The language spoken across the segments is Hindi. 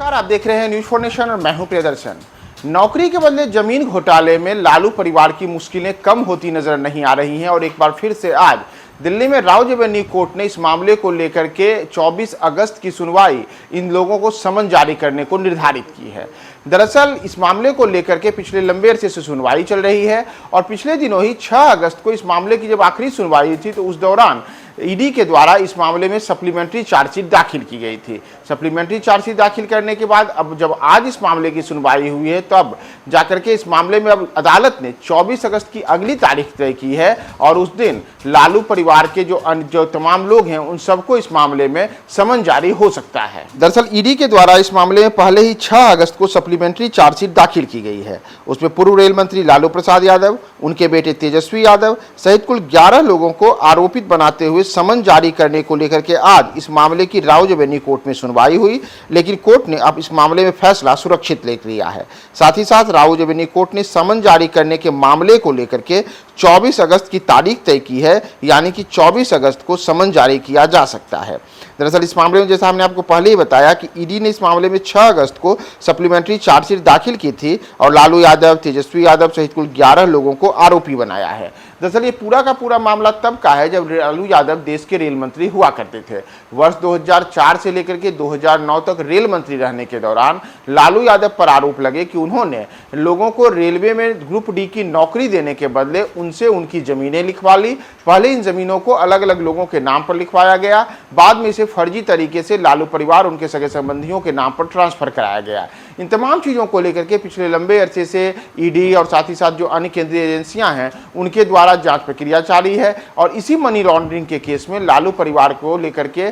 नमस्कार, आप देख रहे हैं न्यूज 4 नेशन और मैं हूं प्रियदर्शन। नौकरी के बदले जमीन घोटाले में लालू परिवार की मुश्किलें कम होती नजर नहीं आ रही हैं और एक बार फिर से आज दिल्ली में राउज एवेन्यू कोर्ट ने इस मामले को लेकर के 24 अगस्त की सुनवाई इन लोगों को समन जारी करने को निर्धारित की है। दरअसल इस मामले को लेकर के पिछले लंबे अरसे से सुनवाई चल रही है और पिछले दिनों ही 6 अगस्त को इस मामले की जब आखिरी सुनवाई हुई थी तो उस दौरान ईडी के द्वारा इस मामले में सप्लीमेंट्री चार्जशीट दाखिल की गई थी। सप्लीमेंट्री चार्जशीट दाखिल करने के बाद अब जब आज इस मामले की सुनवाई हुई है तब जाकर के इस मामले में अब अदालत ने 24 अगस्त की अगली तारीख तय की है और उस दिन लालू परिवार के जो तमाम लोग हैं उन सबको इस मामले में समन जारी हो सकता है। दरअसल ईडी के द्वारा इस मामले में पहले ही 6 अगस्त को सप्लीमेंट्री चार्जशीट दाखिल की गई है। उसमें पूर्व रेल मंत्री लालू प्रसाद यादव, उनके बेटे तेजस्वी यादव सहित कुल 11 लोगों को आरोपित बनाते हुए समन जारी करने को लेकर के आज इस मामले की राउज एवेन्यू कोर्ट में सुनवाई हुई, लेकिन कोर्ट ने अब इस मामले में फैसला सुरक्षित ले लिया है। साथ ही साथ राउज एवेन्यू कोर्ट ने समन जारी करने के मामले को लेकर के 24 अगस्त की तारीख तय की है, यानी कि 24 अगस्त को समन जारी किया जा सकता है। दरअसल इस मामले में जैसा हमने आपको पहले ही बताया कि ईडी ने इस मामले में 6 अगस्त को सप्लीमेंट्री चार्जशीट दाखिल की थी और लालू यादव, तेजस्वी यादव सहित कुल 11 लोगों को आरोपी बनाया है। दरअसल ये पूरा का पूरा मामला तब का है जब लालू यादव देश के रेल मंत्री हुआ करते थे। वर्ष 2004 से लेकर के 2009 तक रेल मंत्री रहने के दौरान लालू यादव पर आरोप लगे कि उन्होंने लोगों को रेलवे में ग्रुप डी की नौकरी देने के बदले उनसे उनकी जमीनें लिखवा ली। पहले इन जमीनों को अलग अलग लोगों के नाम पर लिखवाया गया, बाद में इसे फर्जी तरीके से लालू परिवार उनके सगे संबंधियों के नाम पर ट्रांसफर कराया गया। इन तमाम चीज़ों को लेकर के पिछले लंबे अरसे से ईडी और साथ ही साथ जो अन्य केंद्रीय एजेंसियां हैं उनके द्वारा जांच प्रक्रिया जारी है और इसी मनी लॉन्ड्रिंग के केस में लालू परिवार को लेकर के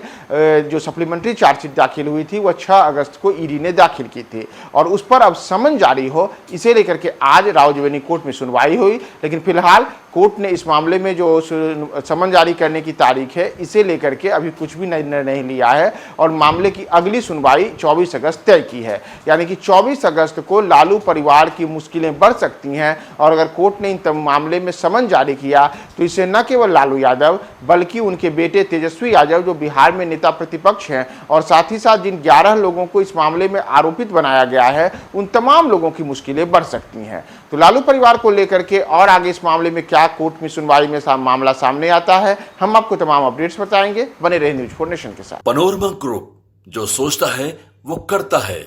जो सप्लीमेंट्री चार्जशीट दाखिल हुई थी वह 6 अगस्त को ईडी ने दाखिल की थी और उस पर अब समन जारी हो इसे लेकर के आज राउज एवेन्यू कोर्ट में सुनवाई हुई। लेकिन फिलहाल कोर्ट ने इस मामले में जो समन जारी करने की तारीख है इसे लेकर के अभी कुछ भी निर्णय नहीं लिया है और मामले की अगली सुनवाई 24 अगस्त तय की है, यानी कि 24 अगस्त को लालू परिवार की मुश्किलें बढ़ सकती हैं और अगर कोर्ट ने इन मामले में समन जारी किया तो इससे न केवल लालू यादव बल्कि उनके बेटे तेजस्वी यादव जो बिहार में नेता प्रतिपक्ष हैं और साथ ही साथ जिन 11 लोगों को इस मामले में आरोपित बनाया गया है उन तमाम लोगों की मुश्किलें बढ़ सकती हैं। तो लालू परिवार को लेकर के और आगे इस मामले में क्या कोर्ट में सुनवाई में मामला सामने आता है, हम आपको तमाम अपडेट्स बताएंगे। बने रहे न्यूज 4 नेशन के साथ। पनोरमा ग्रुप, जो सोचता है वो करता है।